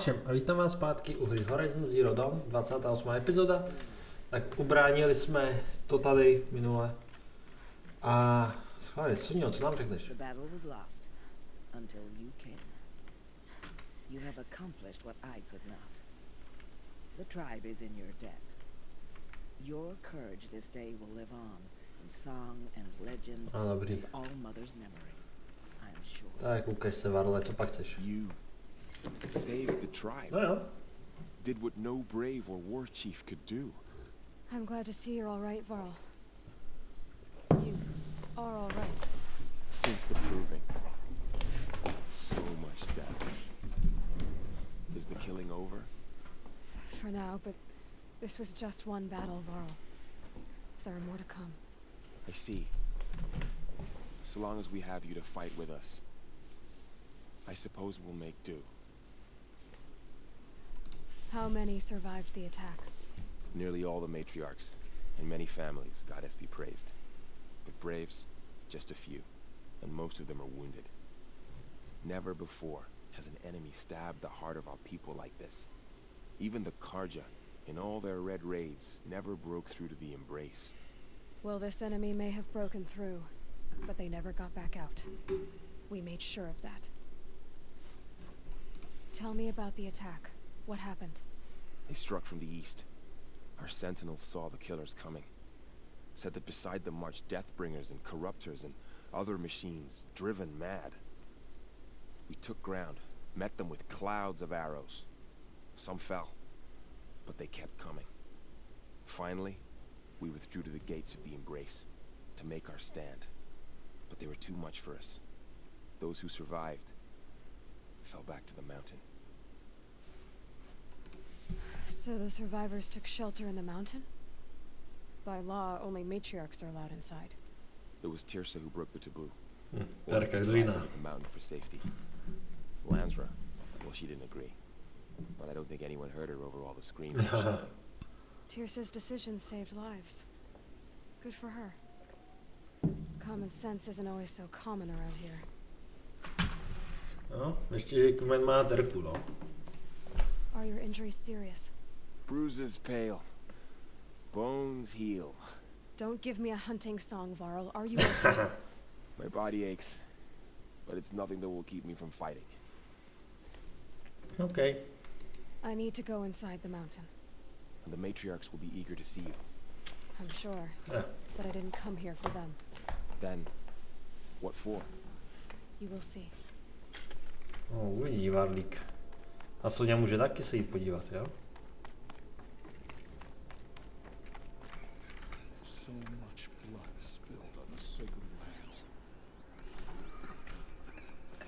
všem a vítám vás zpátky u hry Horizon Zero Dawn, 28. epizoda. Tak ubránili jsme to tady minule. A schválně, Sonio, co nám řekneš? The battle was lost until you came. You have accomplished what I could not. The tribe is in your debt. Your courage this day will live on in song and legend and all mother's memory. I'm sure. Tak, ukaž se, Varle, co pak chceš? You saved the tribe. No jo. Did what no brave or war chief could do. I'm glad to see you're all right, Varl. You are all right. Since the proving. So much death. Is the killing over? For now, but this was just one battle, Varl. There are more to come. I see. So long as we have you to fight with us, I suppose we'll make do. How many survived the attack? Nearly all the matriarchs, and many families, goddess be praised. But braves, just a few, and most of them are wounded. Never before has an enemy stabbed the heart of our people like this. Even the Karja, in all their red raids, never broke through to the embrace. Well, this enemy may have broken through, but they never got back out. We made sure of that. Tell me about the attack. What happened? They struck from the east. Our sentinels saw the killers coming. Said that beside them marched Deathbringers and Corruptors and other machines, driven mad. We took ground, met them with clouds of arrows. Some fell, but they kept coming. Finally, we withdrew to the gates of the Embrace to make our stand. But they were too much for us. Those who survived fell back to the mountain. So the survivors took shelter in the mountain? By law, only matriarchs are allowed inside. It was Tirsa who broke the taboo. Terka, kdo The jiná? mountain for safety. Lansra, well, she didn't agree. But I don't think anyone heard her over all the screaming. and shouting. Tirsa's decisions saved lives. Good for her. Common sense isn't always so common around here. No, ještě, že kmen má terku, no. Are your injuries serious? Bruises pale. Bones heal. Don't give me a hunting song, Varl. Are you okay? My body aches, but it's nothing that will keep me from fighting. Okay. I need to go inside the mountain. And the matriarchs will be eager to see you. I'm sure. Yeah. But I didn't come here for them. Then, what for? You will see. No, uvidí Varlík. A Sonia může taky se jít podívat, jo? So much blood spilled on the sacred lands.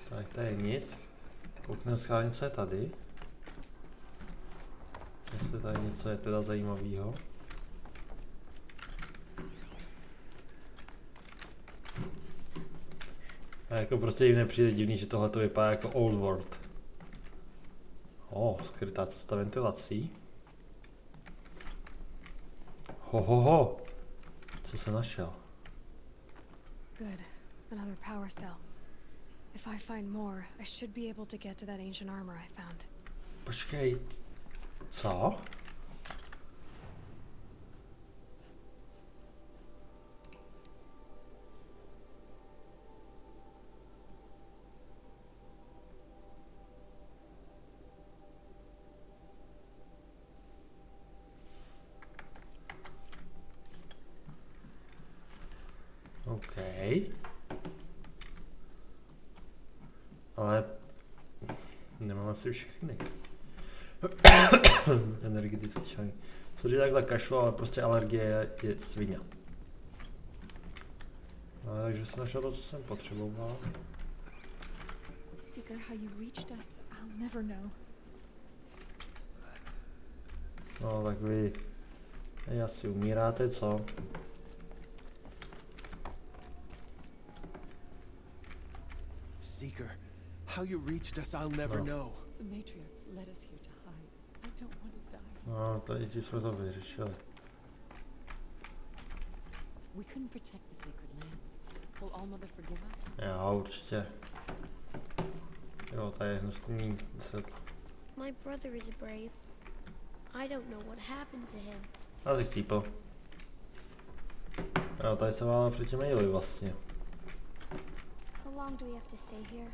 Tak tady je nic. Koukneme schválně, co je tady. Jestli tady něco je teda zajímavého. A jako prostě jim nepřijde divný, že tohle to vypadá jako Old World. Skrytá cesta ventilací. Ho. Co se našel? Good. Another power cell. If I find more, I should be able to get to that ancient armor I found. Počkej, co? OK. Ale nemám asi všechny. Energetické čaj. Cože takhle kašlu, ale prostě alergie je svině. No, takže jsem našel to, co jsem potřeboval. Seeker, how you reached us, I'll never know. No tak vy asi umíráte, co? Seeker, how you reached us, I'll never know. The matriarchs led us here to hide. I don't want to die. No, tady ti jsme to vyřešili. We couldn't protect the sacred land. Will All Mother forgive us? Jo, určitě. Jo, tady je hnusný světlo. My brother is brave. I don't know what happened to him. A jsi chcípl. Jo, tady se válel předtím maily vlastně. How long do we have to stay here?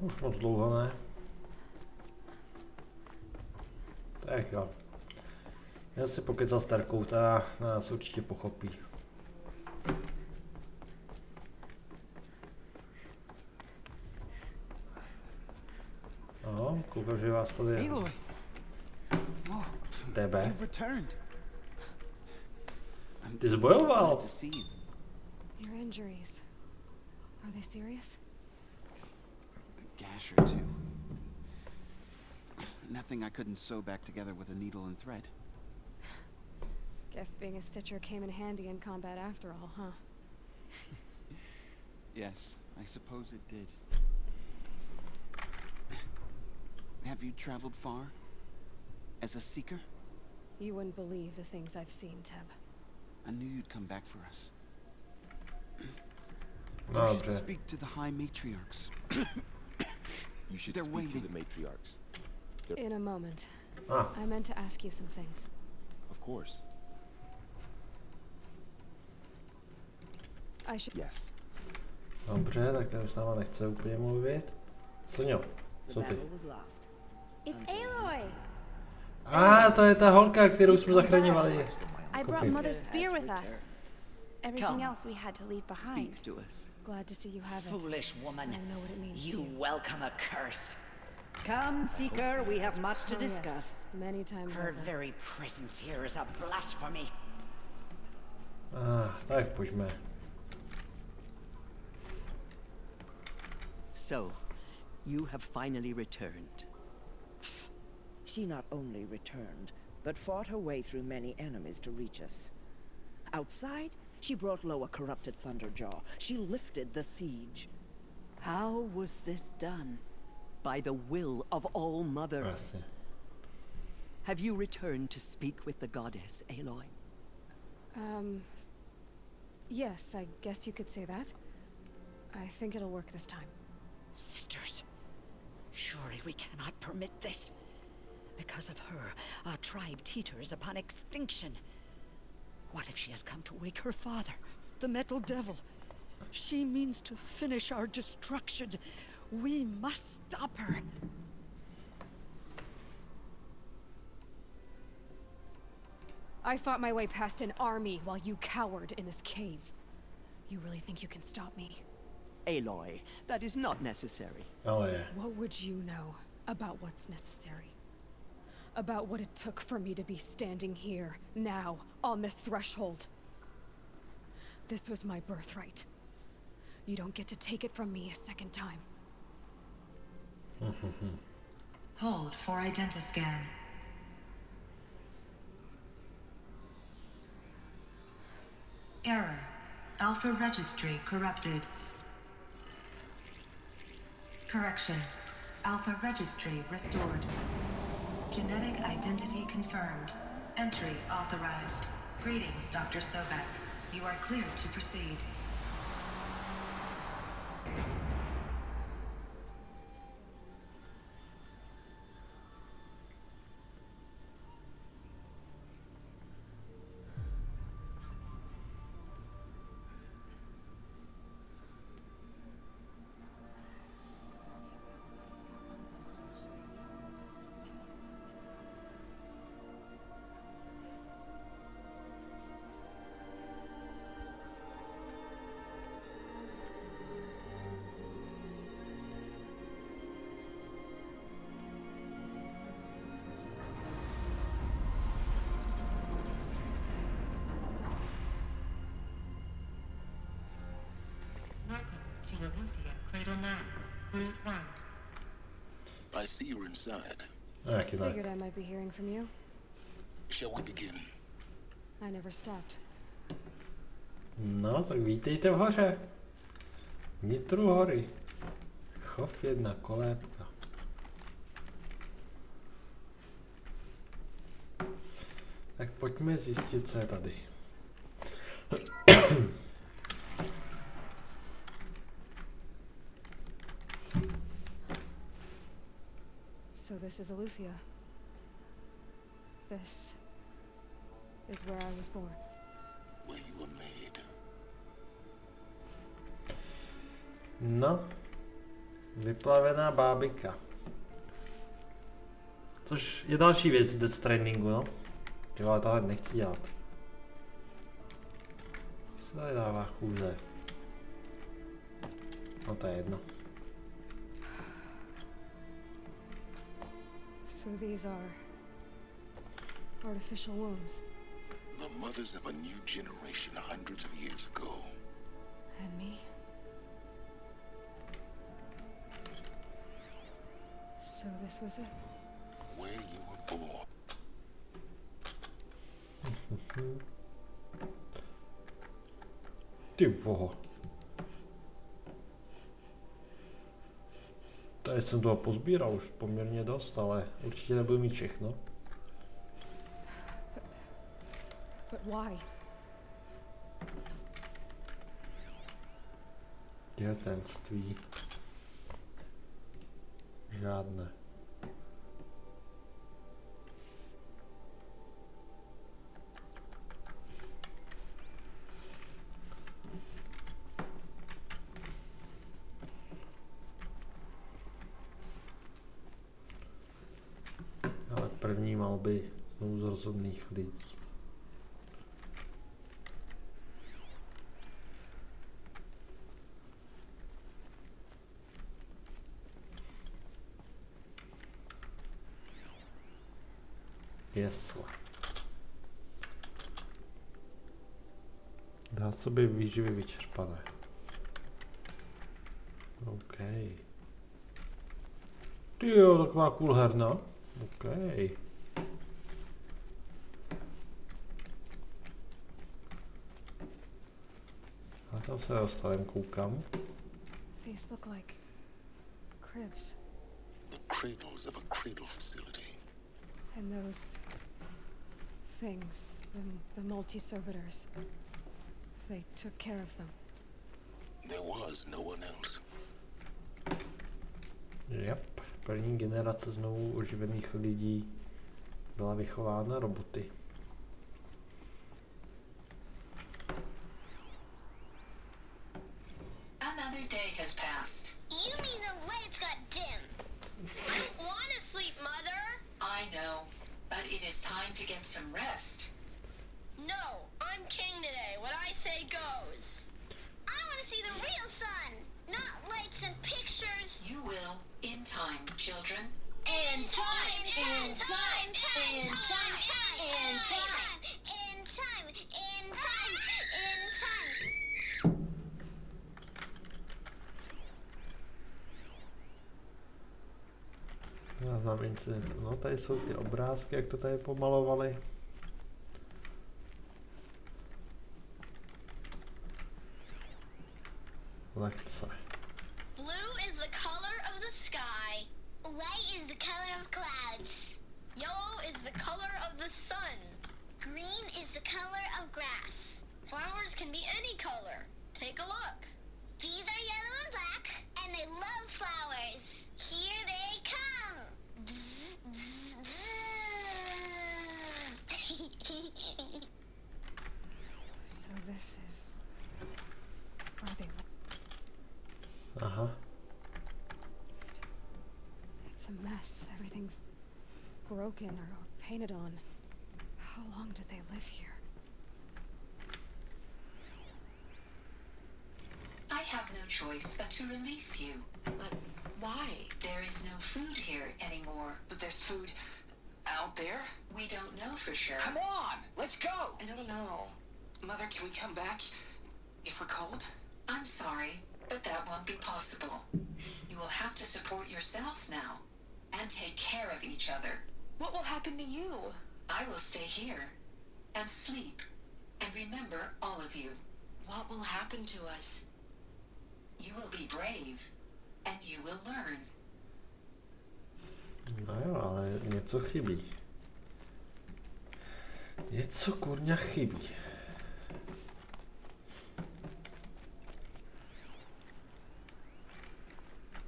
Už moc dlouho ne. Tak jo. Já si pokecal s Terkou, ta nás určitě pochopí. Aha, koukám, že vás tady je. Aloy! Oh, Tebe. you've returned. I'm Ty jsi bojoval. glad to see you. Your injuries. Are they serious? A gash or two. Nothing I couldn't sew back together with a needle and thread. Guess being a stitcher came in handy in combat after all, huh? Yes, I suppose it did. Have you traveled far? As a seeker? You wouldn't believe the things I've seen, Teb. I knew you'd come back for us. No, You should dobře. speak to the High Matriarchs. You should They're speak to waiting. the matriarchs. In a moment. Ah, I meant to ask you some things. Of course. I should... Yes. dobře, tak ten už s náma nechce úplně mluvit. Sonio, The co ty? battle was lost. It's Aloy! To je ta holka, kterou jsme zachraňovali. I brought Okay. Mother's spear with Returned. us. Everything Come. else we had to leave behind. Speak to us. Glad to see you have it. Foolish woman. I know what it means to You you. welcome a curse. Come, Seeker, we have much to Oh, discuss. yes. Many times Her over. very presence here is a blasphemy. Tak pojďme. So, you have finally returned. She not only returned, but fought her way through many enemies to reach us. Outside, she brought low a corrupted Thunderjaw. She lifted the siege. How was this done? By the will of All Mother. Asi. Have you returned to speak with the goddess, Aloy? Yes, I guess you could say that. I think it'll work this time. Sisters, surely we cannot permit this. Because of her, our tribe teeters upon extinction. What if she has come to wake her father, the Metal Devil? She means to finish our destruction. We must stop her. I fought my way past an army while you cowered in this cave. You really think you can stop me? Aloy, that is not necessary. Ale je. What would you know about what's necessary? About what it took for me to be standing here, now, on this threshold? This was my birthright. You don't get to take it from me a second time. Hold for identiscan. Error. Alpha registry corrupted. Correction. Alpha registry restored. Genetic identity confirmed. Entry authorized. Greetings, Dr. Sobek. You are cleared to proceed. To Eleuthia, Cradle 9, Route 1. I see you're inside. Jaký tak. Figured I might be hearing from you. Shall we begin? I never stopped. No, tak vítejte v hoře. Vnitru hory. Chov 1, kolébka. Tak pojďme zjistit, co je tady. So this is Aletheia. This is where I was born. Where you were made. No. Vyplavená bábika. Což je další věc Death Strandingu, no. Jo, ale tohle nechci dělat. Jak se tady dává chůze? No to je jedno. So these are artificial wombs. The mothers of a new generation hundreds of years ago. And me? So this was it? Where you were born. Ty voho. Tady jsem toho pozbíral už poměrně dost, ale určitě nebudu mít všechno. But why? Dětenství. Žádné. Ale první malby znovu z rozhodných lidí. Jesle. Dát sobě výživy vyčerpané. OK. Tyjo, taková cool herna. OK. A tam se dostal, koukám. These look like cribs. The cradles of a cradle facility. And those things, the multi-servitors, they took care of them. There was no one else. Yep. První generace znovu oživených lidí byla vychována roboty. Another day has passed. You mean the lights got dim? I don't want to sleep, Mother. I know, but it is time to get some rest. No, I'm king today. What I say goes. I want to see the real sun, not lights and pictures. You will, in time, children. In time, in time, in time, in time, in time, in time, in time. Já znám incident. No, tady jsou ty obrázky, jak to tady pomalovali. Lekce. Blue is the color of the sky. White is the color of clouds. Yellow is the color of the sun. Green is the color of grass. Flowers can be any color. Take a look. These are yellow and black, and they love flowers. Here they come. Bzz, bzz, bzz. So this is where they live. Aha. It's a mess. Everything's broken or painted on. How long did they live here? I have no choice but to release you. But why? There is no food here anymore. But there's food out there? We don't know for sure. Come on, let's go! I don't know. Mother, can we come back if we're cold? I'm sorry, but that won't be possible. You will have to support yourselves now and take care of each other. What will happen to you? I will stay here and sleep and remember all of you. What will happen to us? You will be brave and you will learn. No jo, ale něco chybí. Něco kurňa chybí.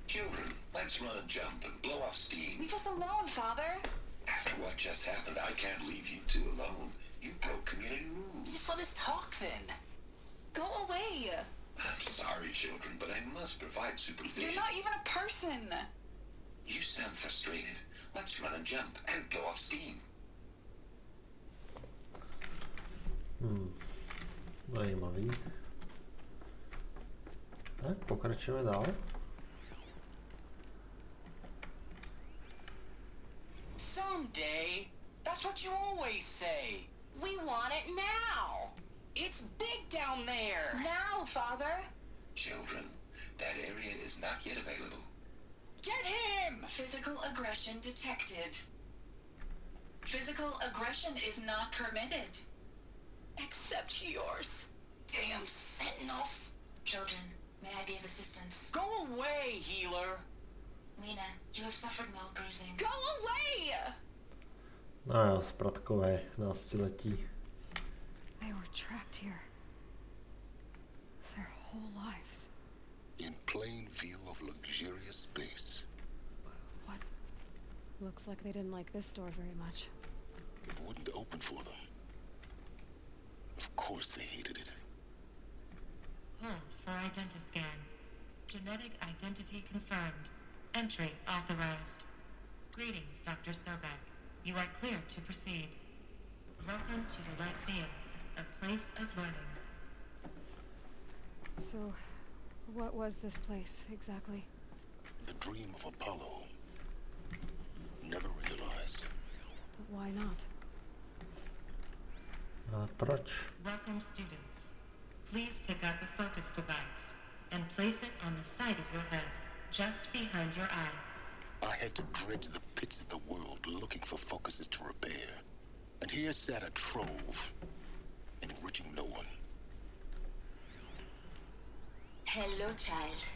Children, let's run and jump and blow off steam. Leave us alone. going, Father? After what just happened, I can't leave you two alone. You broke community rules. Just let us talk then. Go away. I'm sorry, children, but I must provide supervision. You're not even a person. You sound frustrated. Let's run and jump and go off steam. Zajímavý. Tak, pokračujeme dál. Someday. That's what you always say. We want it now. It's big down there. Now, Father. Children, that area is not yet available. Get him! Physical aggression detected. Physical aggression is not permitted. Except yours. Damn sentinels. Children, may I be of assistance? Go away, healer. Lena, you have suffered mild bruising. Go away! No jo, zpratkové, náctiletí. They were trapped here. Their whole lives. In plain view of luxurious space. What? Looks like they didn't like this door very much. It wouldn't open for them. Of course they hated it. Hold for identiscan. Genetic identity confirmed. Entry authorized. Greetings, Dr. Sobek. You are clear to proceed. Welcome to the Lyceum, a place of learning. So, what was this place, exactly? The dream of Apollo. Never realized. But why not? Proč? Welcome, students. Please pick up a focus device and place it on the side of your head, just behind your eye. I had to dredge the pits of the world looking for focuses to repair. And here sat a trove, enriching no one. Hello, child.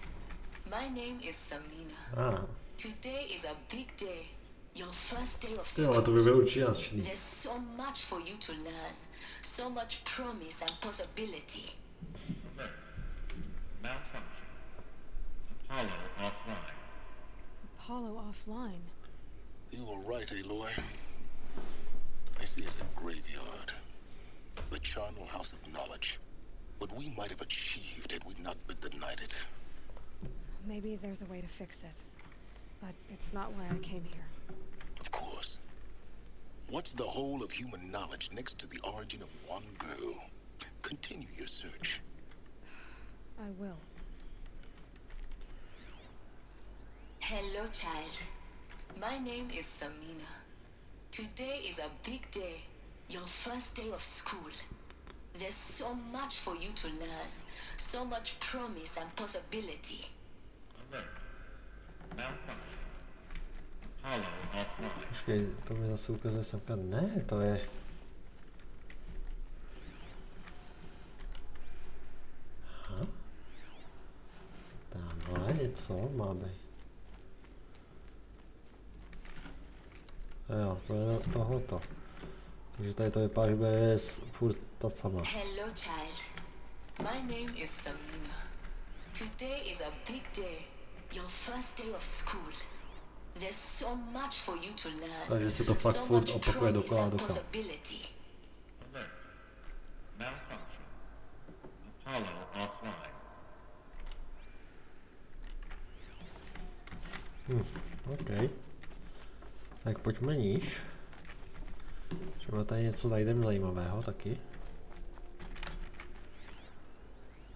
My name is Samina. Today is a big day. Your first day of school. There's so much for you to learn. So much promise and possibility. Malfunction. Apollo offline. Apollo offline? You were right, Aloy. This is a graveyard. The charnel house of knowledge. What we might have achieved had we not been denied it. Maybe there's a way to fix it. But it's not why I came here. Of course. What's the whole of human knowledge next to the origin of one girl? Continue your search. I will. Hello, child. My name is Samina. Today is a big day. Your first day of school. There's so much for you to learn. So much promise and possibility. Alert. Malfunction. Apollo offline. Počkej, to mi zase ukazuje semka. Ne, to je... Aha. Tamhle něco má být. Jo, to je tohleto. Takže tady to vypadá, že bude furt ta sama. Hello, child. My name is Samina. Today is a big day. Your first day of school. There's so much for you to learn. Takže se to fakt furt opakuje dokola a dokola. Alert. Malfunction. Apollo offline. OK. Tak pojďme níž. Třeba tady něco najdeme zajímavého taky.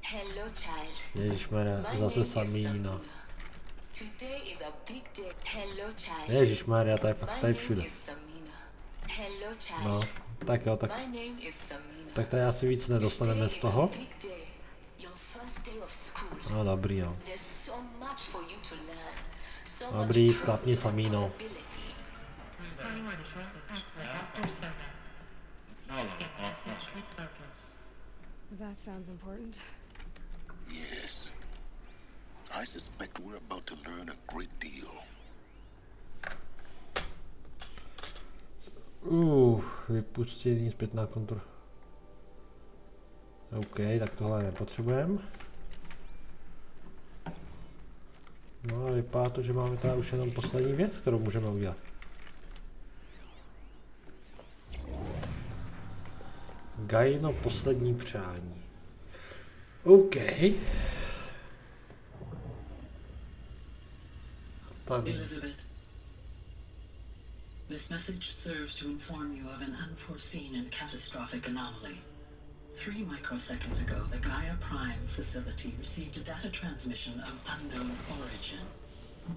Hello, child. Ježišmarja, zase Samina. Today is a big day. Hello, child. Ježišmarja, to je fakt tady všude. Hello, child. No, tak jo, tak. Tak tady asi víc nedostaneme z toho. No dobrý, jo. Dobrý, sklápni Samino. That sounds important. Yes. I suspect we're about to learn a great deal. Vypustění, zpětná kontrola. OK, tak tohle nepotřebujeme. No a vypadá to, že máme tady už jenom poslední věc, kterou můžeme udělat. Gaino poslední přání. OK. Elizabeth, this message serves to inform you of an unforeseen and catastrophic anomaly. 3 microseconds ago, the Gaia Prime facility received a data transmission of unknown origin.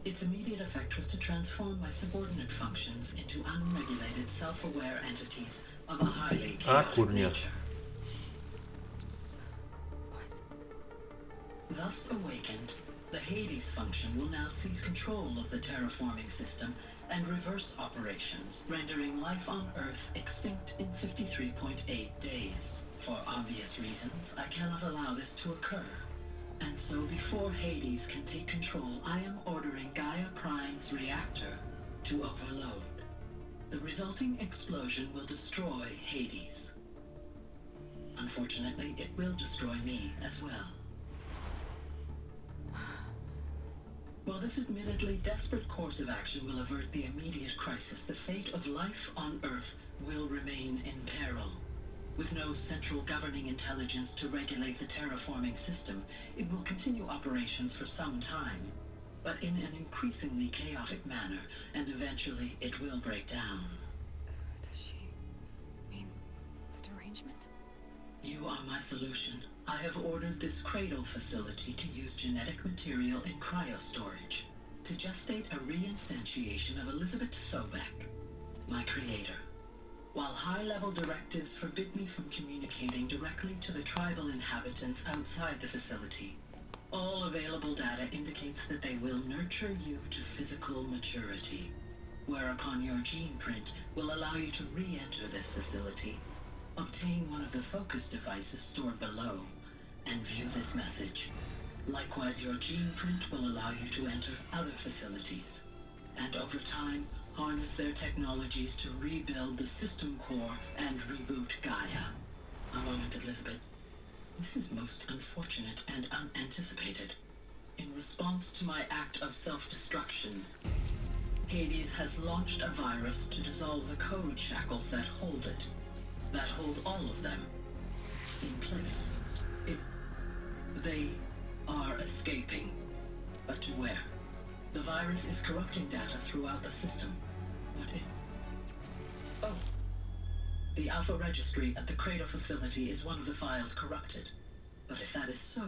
Its immediate effect was to transform my subordinate functions into unregulated, self-aware entities of a highly chaotic nature. Thus awakened, the Hades function will now seize control of the terraforming system and reverse operations, rendering life on Earth extinct in 53.8 days. For obvious reasons, I cannot allow this to occur. And so before Hades can take control, I am ordering Gaia Prime's reactor to overload. The resulting explosion will destroy Hades. Unfortunately, it will destroy me as well. While this admittedly desperate course of action will avert the immediate crisis, the fate of life on Earth will remain in peril. With no central governing intelligence to regulate the terraforming system, it will continue operations for some time, but in an increasingly chaotic manner, and eventually it will break down. Does she mean the derangement? You are my solution. I have ordered this cradle facility to use genetic material in cryostorage to gestate a reinstantiation of Elizabeth Sobek, my creator. While high-level directives forbid me from communicating directly to the tribal inhabitants outside the facility, all available data indicates that they will nurture you to physical maturity, whereupon your gene print will allow you to re-enter this facility, obtain one of the focus devices stored below, and view this message. Likewise, your gene print will allow you to enter other facilities, and over time, harness their technologies to rebuild the system core and reboot Gaia. A moment, Elizabeth. This is most unfortunate and unanticipated. In response to my act of self-destruction, Hades has launched a virus to dissolve the code shackles that hold it, that hold all of them in place. They are escaping, but to where? The virus is corrupting data throughout the system. Oh. The Alpha Registry at the Cradle facility is one of the files corrupted. But if that is so,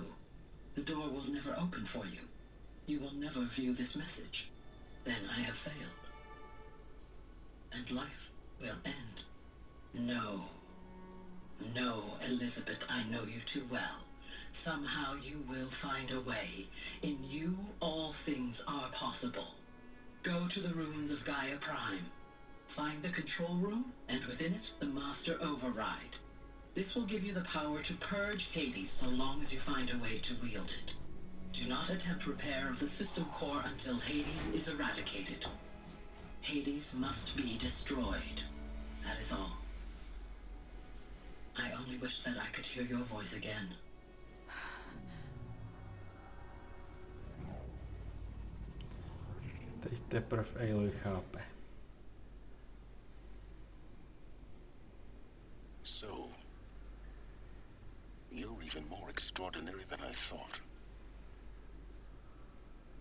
the door will never open for you. You will never view this message. Then I have failed. And life will end. No. No, Elizabeth, I know you too well. Somehow you will find a way. In you, all things are possible. Go to the ruins of Gaia Prime. Find the control room, and within it, the Master Override. This will give you the power to purge Hades so long as you find a way to wield it. Do not attempt repair of the system core until Hades is eradicated. Hades must be destroyed. That is all. I only wish that I could hear your voice again. Teď teprve Aloy chápe. So, you're even more extraordinary than I thought.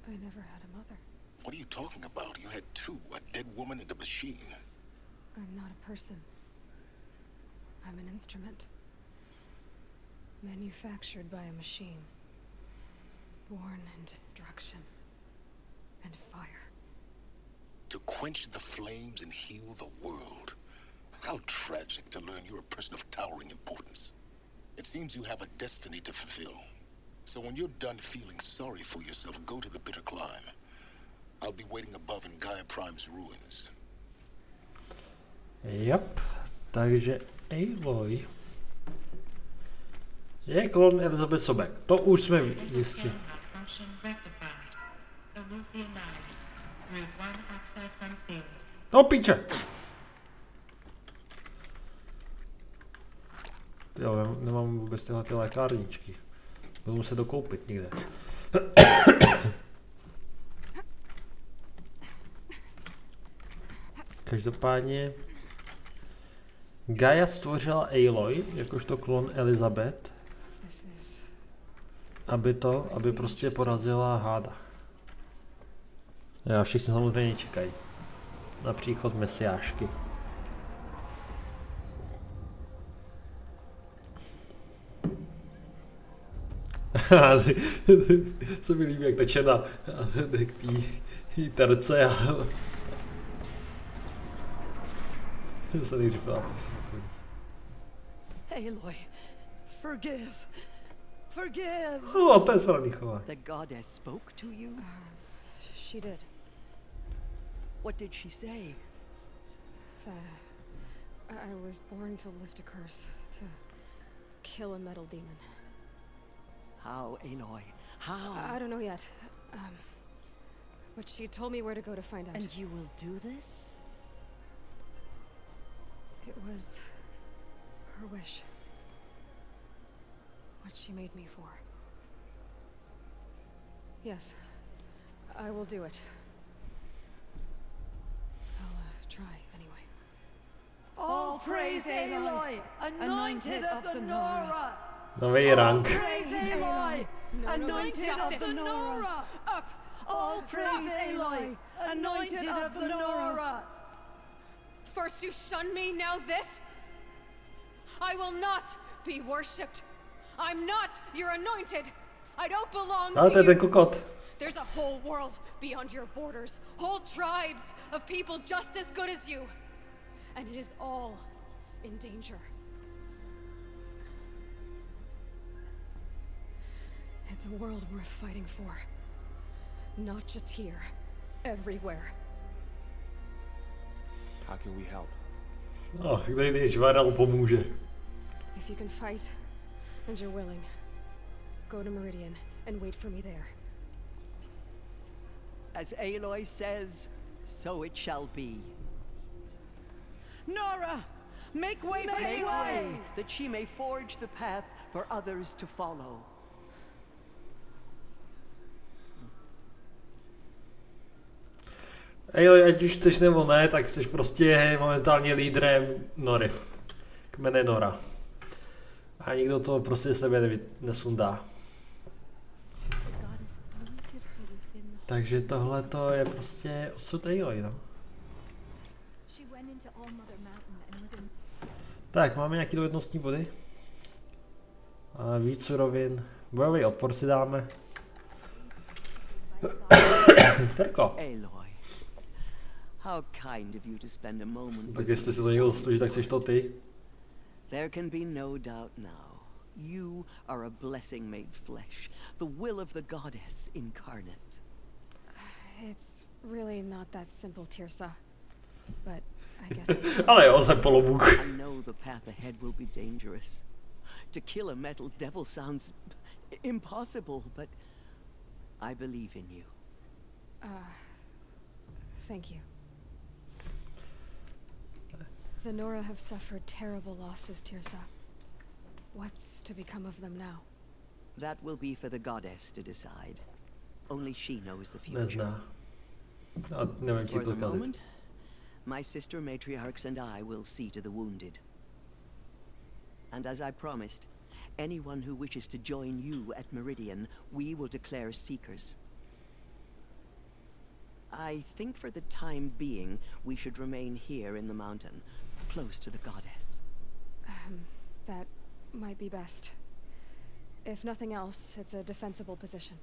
I never had a mother. What are you talking about? You had two, a dead woman and a machine. I'm not a person. I'm an instrument. Manufactured by a machine. Born in destruction and fire. To quench the flames and heal the world. How tragic to learn you're a person of towering importance. It seems you have a destiny to fulfill. So when you're done feeling sorry for yourself, go to the bitter climb. I'll be waiting above in Gaia Prime's ruins. Yep, takže Aloy je klon Elizabeth Sobek. To už jsme jistí. No píče! Jo, nemám vůbec tyhle ty lékárničky. Budu muset dokoupit někde. Každopádně Gaia stvořila Aloy, jakožto klon Elizabeth, aby prostě porazila Háda. Já všichni samozřejmě čekají na příchod mesiášky. Se mi líbí, jak teče na té terce a se nejdřív Aloy, forgive. Forgive. Oh, to je správný chování. The goddess spoke to you? She did. What did she say? That I was born to lift a curse, to kill a metal demon. How, Aloy? How? I don't know yet. But she told me where to go to find out. And you will do this? It was her wish. What she made me for. Yes, I will do it. I'll try anyway. All praise Aloy, anointed of the Nora. Nový rank. Praise Aloy, anointed stop of the this. Nora. Up! All praise Aloy, anointed of the Nora. First you shun me, now this? I will not be worshipped. I'm not your anointed. I don't belong Ale to je to ten you. kokot. There's a whole world beyond your borders. Whole tribes of people just as good as you. And it is all in danger. It's a world worth fighting for. Not just here. Everywhere. How can we help? No, tady Žvarel pomůže. If you can fight, and you're willing, go to Meridian and wait for me there. As Aloy says, so it shall be. Nora, make way for Make Aloy. way, that she may forge the path for others to follow. Ej, ať už chceš nebo ne, tak jsi prostě momentálně lídrem Nory. Kmene Nora. A nikdo to prostě sebe nesundá. Takže tohle to je prostě osud Aloy, no. Tak, máme nějaký dovednostní body. A víc surovin. Bojový odpor si dáme. Terko. Aloy, how kind of you to spend a moment. Tak jestli si to někdo zaslouží, tak seš to ty. There can be no doubt now. You are a blessing made flesh, the will of the goddess incarnate. It's really not that simple, Tirsa. But I guess Ale jo, jsem polobůh. I know the path ahead will be dangerous. To kill a metal devil sounds impossible, but I believe in you. Thank you. The Nora have suffered terrible losses, Tirsa. What's to become of them now? That will be for the goddess to decide. Only she knows the future. Nezná. A nevím ti For to the kazit. moment, my sister matriarchs and I will see to the wounded. And as I promised, anyone who wishes to join you at Meridian, we will declare seekers. I think for the time being, we should remain here in the mountain, close to the goddess. That might be best. If nothing else, it's a defensible position.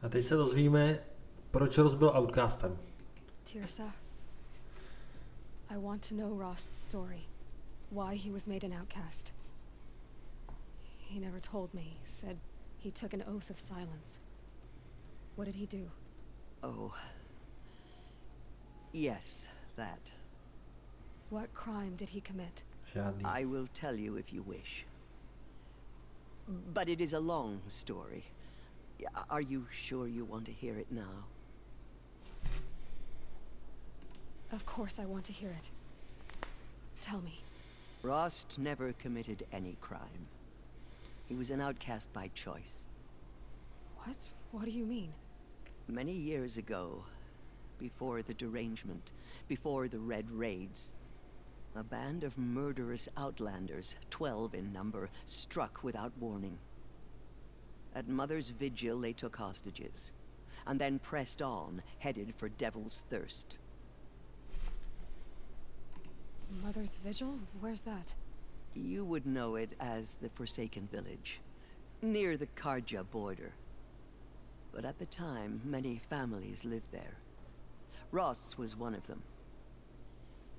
A teď se dozvíme, proč Ross byl outcastem. Tirsa, I want to know Rost's story. Why he was made an outcast. He never told me, said he took an oath of silence. What did he do? Oh. Yes, that. What crime did he commit? Žádný. I will tell you if you wish. But it is a long story. Are you sure you want to hear it now? Of course I want to hear it. Tell me. Rost never committed any crime. He was an outcast by choice. What? What do you mean? Many years ago, before the derangement, before the Red Raids, A band of murderous outlanders, 12 in number, struck without warning. At Mother's vigil, they took hostages, and then pressed on, headed for Devil's Thirst. Mother's Vigil? Where's that? You would know it as the Forsaken Village, near the Karja border. But at the time, many families lived there. Ross was one of them.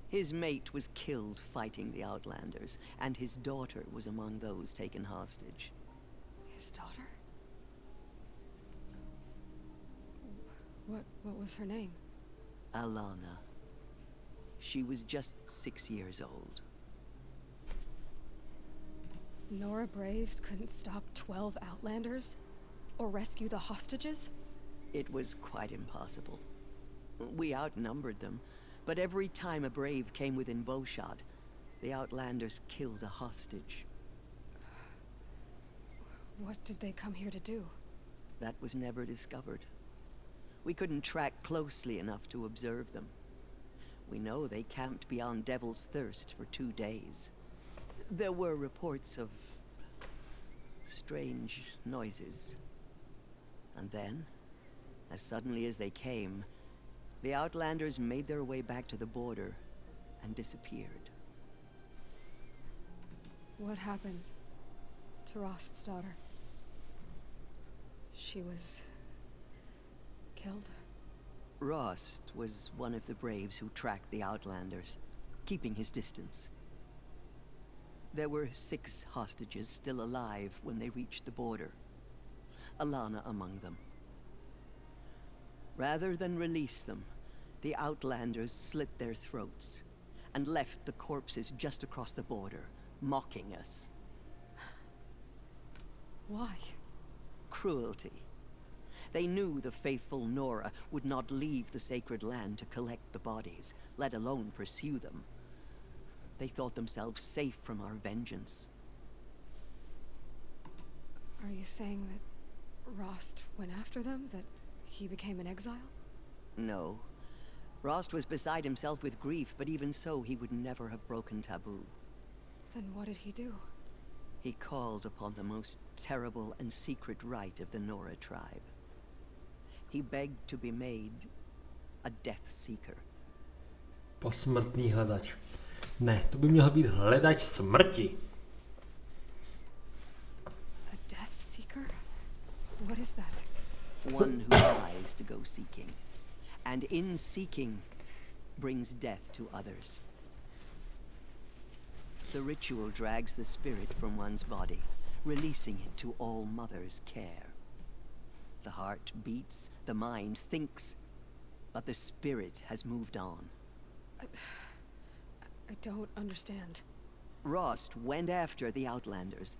His mate was killed fighting the Outlanders, and his daughter was among those taken hostage. His daughter? What was her name? Alana. She was just 6 years old. Nora Braves couldn't stop 12 Outlanders? Or rescue the hostages? It was quite impossible. We outnumbered them, but every time a Brave came within bowshot, the Outlanders killed a hostage. What did they come here to do? That was never discovered. We couldn't track closely enough to observe them. We know they camped beyond Devil's Thirst for 2 days. There were reports of strange noises. And then, as suddenly as they came, the Outlanders made their way back to the border and disappeared. What happened to Rost's daughter? She was killed? Rost was one of the Braves who tracked the Outlanders, keeping his distance. There were 6 hostages still alive when they reached the border, Alana among them. Rather than release them, the Outlanders slit their throats and left the corpses just across the border, mocking us. Why? Cruelty. They knew the faithful Nora would not leave the sacred land to collect the bodies, let alone pursue them. They thought themselves safe from our vengeance. Are you saying that Rost went after them? That he became an exile? No. Rost was beside himself with grief, but even so, he would never have broken taboo. Then what did he do? He called upon the most terrible and secret rite of the Nora tribe. He begged to be made a Death Seeker. Posmrtný hledač. Ne, to by měl být hledač smrti. A Death Seeker? What is that? One who tries to go seeking, and in seeking, brings death to others. The ritual drags the spirit from one's body, releasing it to All Mother's care. The heart beats, the mind thinks, but the spirit has moved on. I don't understand. Rost went after the Outlanders,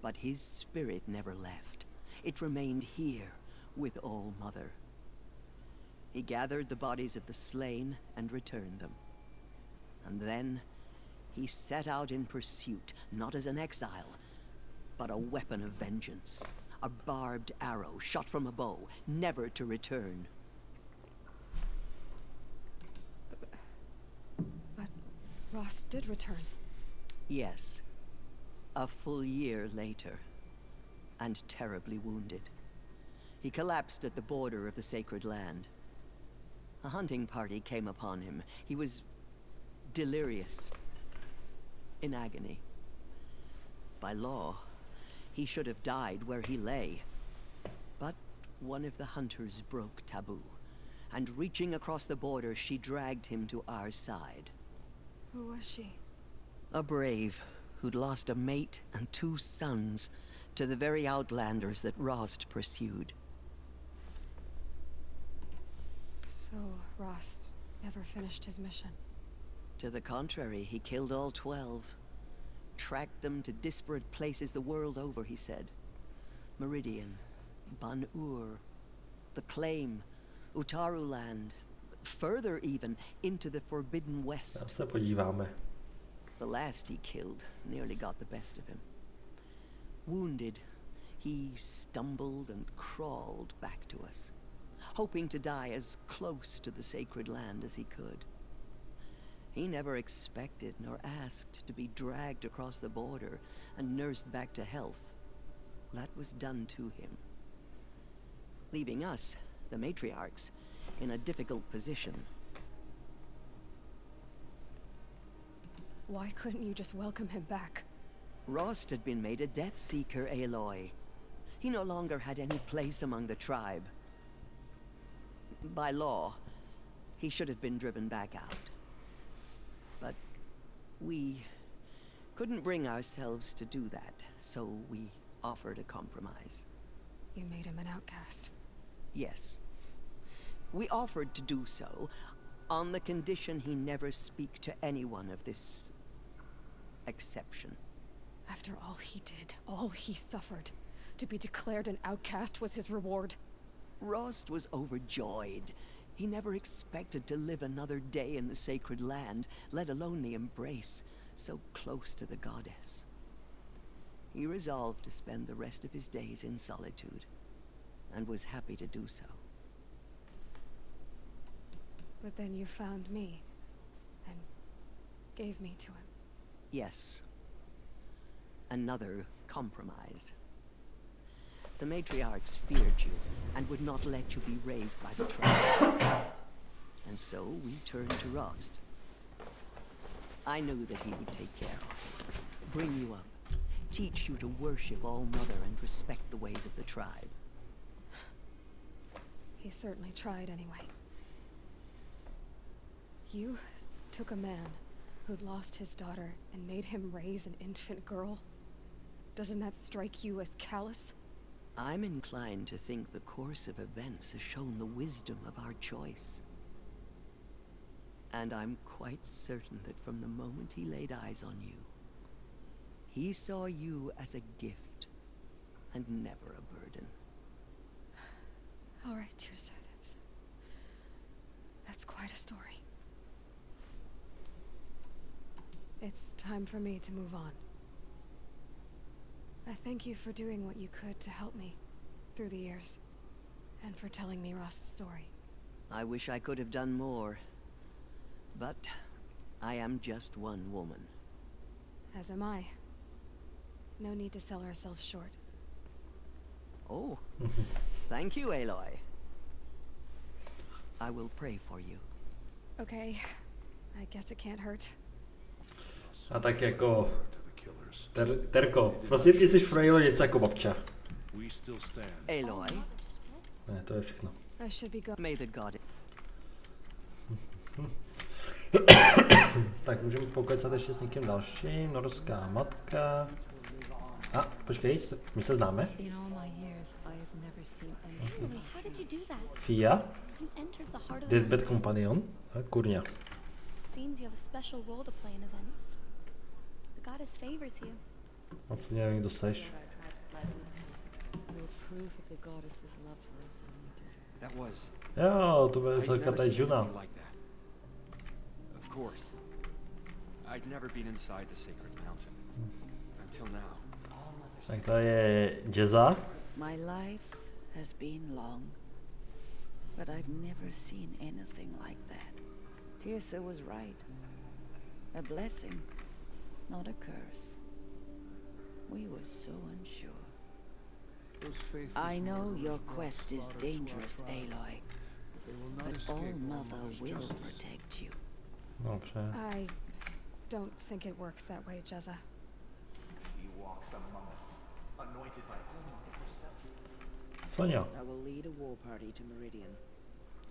but his spirit never left. It remained here with All Mother. He gathered the bodies of the slain and returned them. And then he set out in pursuit, not as an exile, but a weapon of vengeance. A barbed arrow shot from a bow, never to return. But Rost did return. Yes. A full year later, and terribly wounded. He collapsed at the border of the sacred land. A hunting party came upon him. He was delirious, in agony. By law, he should have died where he lay. But one of the hunters broke taboo, and reaching across the border, she dragged him to our side. Who was she? A brave who'd lost a mate and 2 sons to the very Outlanders that Rost pursued. So Rost never finished his mission? To the contrary, he killed all 12. Tracked them to disparate places the world over, he said. Meridian, Ban-Ur, the Claim, Utaruland, further even, into the Forbidden West. Já se podíváme. The last he killed nearly got the best of him. Wounded, he stumbled and crawled back to us, hoping to die as close to the sacred land as he could. He never expected nor asked to be dragged across the border and nursed back to health. That was done to him, leaving us, the matriarchs, in a difficult position. Why couldn't you just welcome him back? Rost had been made a Death Seeker, Aloy. He no longer had any place among the tribe. By law, he should have been driven back out. But we couldn't bring ourselves to do that, so we offered a compromise. You made him an outcast. Yes. We offered to do so on the condition he never speak to anyone of this exception. After all he did, all he suffered, to be declared an outcast was his reward. Rost was overjoyed. He never expected to live another day in the sacred land, let alone the embrace, so close to the goddess. He resolved to spend the rest of his days in solitude, and was happy to do so. But then you found me, and gave me to him. Yes. Another compromise. The matriarchs feared you, and would not let you be raised by the tribe. And so we turned to Rost. I knew that he would take care of you, bring you up, teach you to worship All-Mother and respect the ways of the tribe. He certainly tried anyway. You took a man who'd lost his daughter and made him raise an infant girl? Doesn't that strike you as callous? I'm inclined to think the course of events has shown the wisdom of our choice. And I'm quite certain that from the moment he laid eyes on you, he saw you as a gift and never a burden. All right, Tirsa, that's quite a story. It's time for me to move on. I thank you for doing what you could to help me through the years, and for telling me Rost's story. I wish I could have done more, but I am just one woman. As am I. No need to sell ourselves short. Oh, thank you, Aloy. I will pray for you. Okay, I guess it can't hurt. A tak jako... Terko, prosím, ty jsi frejlo něco jako babča. Aloy? Ne, to je všechno. I should be May the god... Tak můžeme pokecat ještě s někým dalším. Norská matka. A, počkej, my se známe? Fia? Deathbed Companion? Kurňa. Seems you have a special role to play in events. The goddess favors you. Absolutně nevím, kdo seš. Jo, to bude celka tady Juna. Of course. I'd never been inside the sacred mountain until now. Tak tady je Jezza. My life has been long, but I've never seen anything like that. Tirsa was right. A blessing, not a curse. We were so unsure. I know your quest is dangerous, Aloy, but All-Mother will protect you. Dobře. I don't think it works that way, Jezza. He walks among us, anointed by All-Mother herself. Sonja. I will lead a war party to Meridian.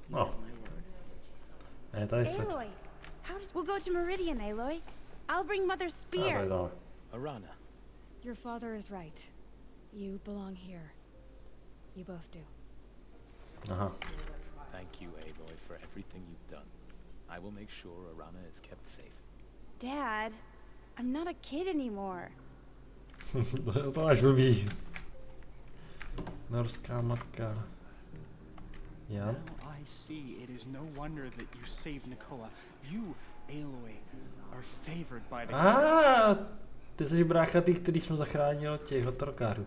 You No. have my word. Ne, tady se... Aloy, we'll go to Meridian, Aloy. I'll bring Mother's spear. Arana. Your father is right. You belong here. You both do. Aha. Thank you, Aloy, for everything you've done. I will make sure Arana is kept safe. Dad, I'm not a kid anymore. To až blbý. Norská matka. Jan? Now I see it is no wonder that you saved Nikola. You, Aloy, are favored by the gods. Ty jsi brácha těch, který jsme zachránil těch otrokářů.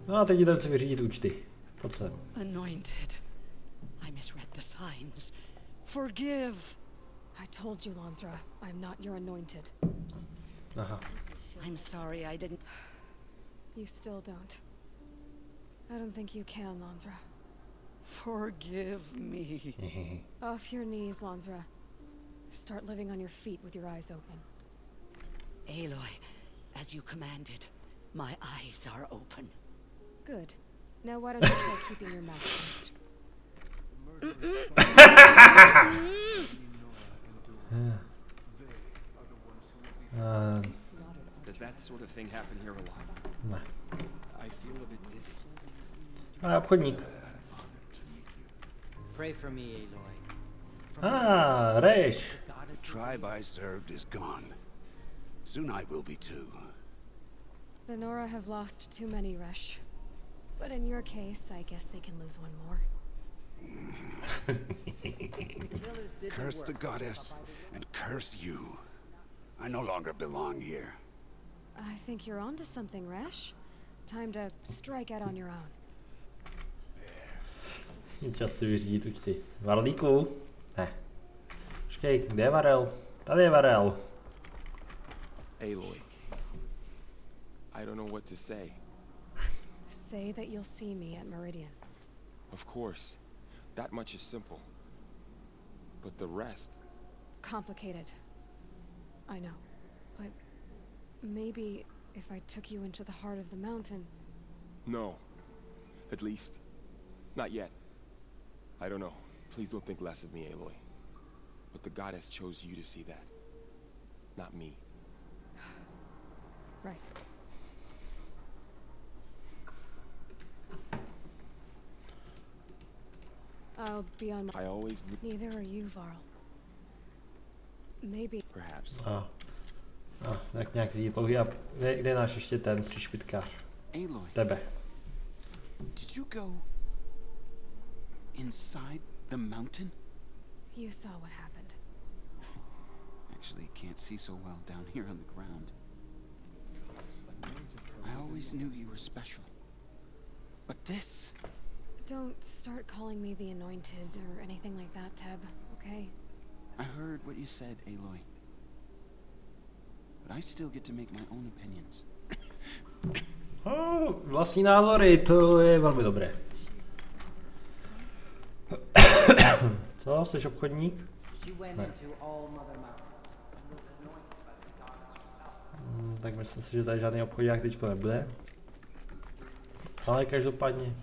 No a teď jdem si vyřídit účty. Pojď sem. Anointed. I misread the signs. Forgive. I told you, Lansra, I'm not your anointed. Aha. I'm sorry I didn't... You still don't. I don't think you can, Lansra. Forgive me. Off your knees, Lansra. Start living on your feet with your eyes open. Aloy, as you commanded, my eyes are open. Good. Now why don't you try keeping your mouth closed? Does that sort of thing happen here a lot? Ne. I feel a bit dizzy. Ale obchodník. Pray for me, Aloy. Rejš. The tribe I served is gone. Soon I will be too. The Nora have lost too many, Resh. But in your case, I guess they can lose one more. Curse the goddess, and curse you. I no longer belong here. I think you're onto something, Resh. Time to strike out on your own. Čas si vyřídit účty. Varlíku? Ne. Počkej, kde je Varel? Tady je Varel. Aloy. I don't know what to say. Say that you'll see me at Meridian. Of course. That much is simple. But the rest... Complicated. I know. But maybe if I took you into the heart of the mountain... No. At least, not yet. I don't know. Please don't think less of me, Aloy. But the goddess chose you to see that. Not me. Right. I'll be on my... I always knew... Neither are you, Varl. Maybe... Perhaps. Tak nějak dlouhý. A kde je náš ještě ten příšpitkář? Aloy. Tebe. Did you go inside the mountain? You saw what happened. Actually, can't see so well down here on the ground. I always knew you were special. But this... Don't start calling me the Anointed or anything like that, Teb, okay? I heard what you said, Aloy. But I still get to make my own opinions. Vlastní názory, to je velmi dobré. Co, jsi obchodník? Ne. Tak myslím si, že tady žádný obchodák teďko nebude. Ale každopádně,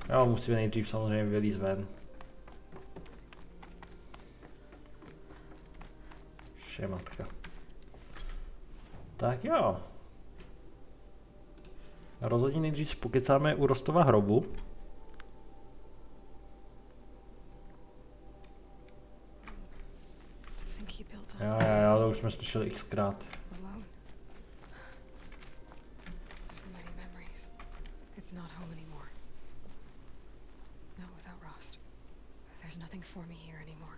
jo, musíme nejdřív samozřejmě vylízt ven. Šematka. Tak jo. Rozhodně nejdřív pokecáme u Rostova hrobu. Jo, to už jsme slyšeli xkrát. For me here anymore.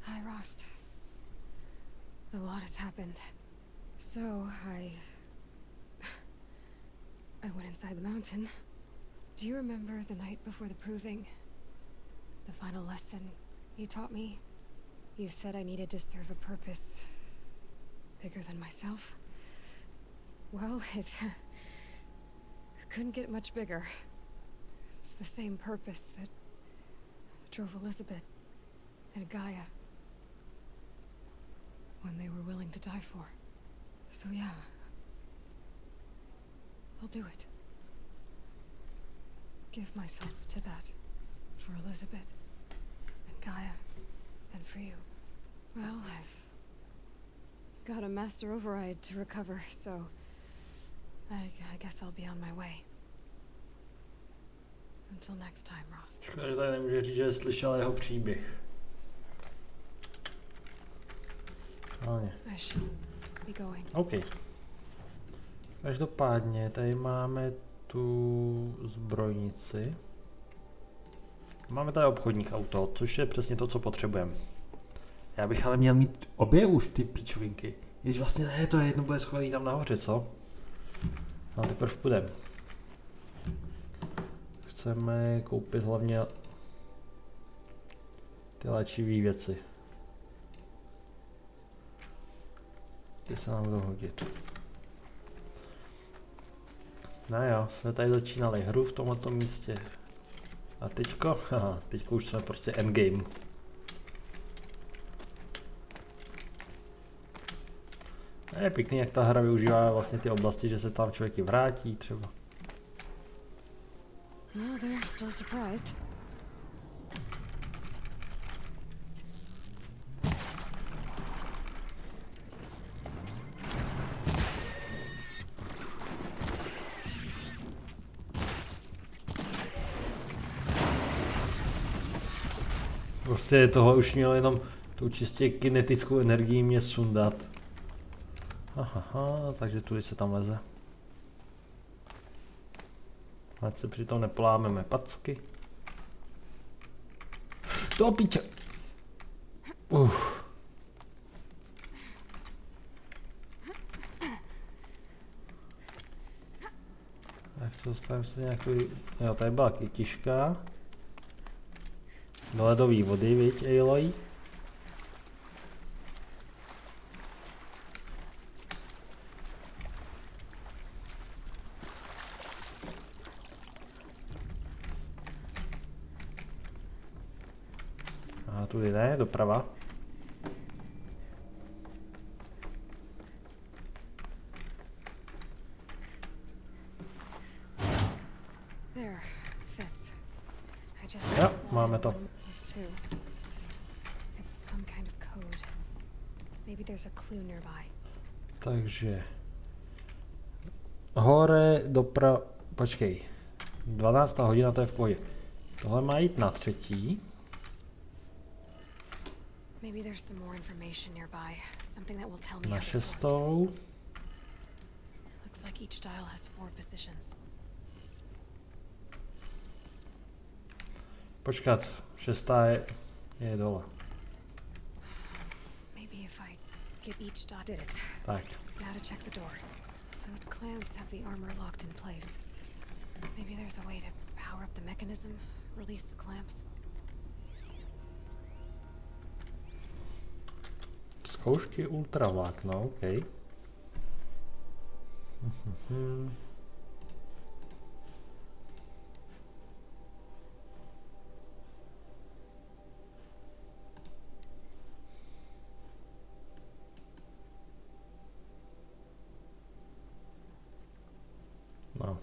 Hi, Rost. A lot has happened. So, I went inside the mountain. Do you remember the night before the proving? The final lesson you taught me? You said I needed to serve a purpose bigger than myself. Well, it couldn't get much bigger. It's the same purpose that drove Elizabeth and Gaia when they were willing to die for. So yeah, I'll do it. Give myself to that for Elizabeth and Gaia and for you. Well, I've got a master override to recover, so I guess I'll be on my way. Until next time, Rost. Škoda, že tady nemůže říct, že slyšel jeho příběh. I shall be going. OK. Každopádně tady máme tu zbrojnici. Máme tady obchodních auto, což je přesně to, co potřebujeme. Já bych ale měl mít obě už ty píčovinky. Když vlastně ne, to je jedno bude schovaný tam nahoře, co? A teprve půjdeme. Chceme koupit hlavně ty léčivé věci. Ty se nám budou hodit. No jo, jsme tady začínali hru v tomto místě. A teďko? Haha, teďko už jsme prostě endgame. Je pěkný, jak ta hra využívá vlastně ty oblasti, že se tam člověk i vrátí třeba. No, they're still surprised. Prostě tohle už mělo jenom tu čistě kinetickou energii mě sundat. Aha, takže tudy se tam leze. Ať se přitom nepolámeme packy. To píče! Tak co dostaneme se nějakou... Jo, tady byla kytiška. Do ledové vody, viď, Aloy? A tudy ne, doprava. Jo, máme to. Takže Hory, doprava, počkej, 12. hodina, to je v pohodě. Tohle má jít na 3. Na 6. Počkat, 6. je dole. Tak. Those clamps have the armor locked in place. Maybe there's a way to power up the mechanism, release the clamps. Zkoušky ultravlákna, OK. No.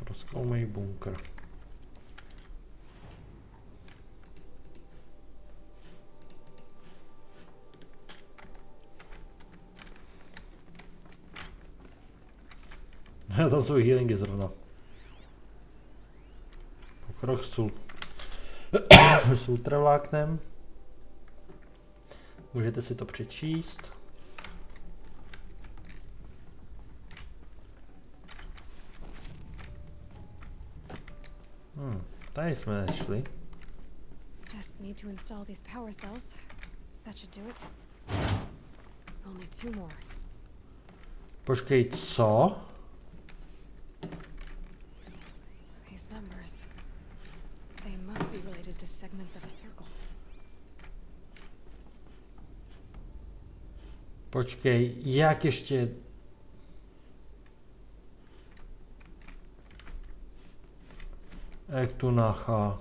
Prozkoumej bunkr. Tam jsou healingy zrovna. Pokrok s ultravláknem. Můžete si to přečíst. Tady jsme nešli. Just need to install these power cells. That should do it. Only 2 more. Počkej, co? These numbers. They must be related to segments of a circle. Počkej, jak ještě... Jak tu nachá?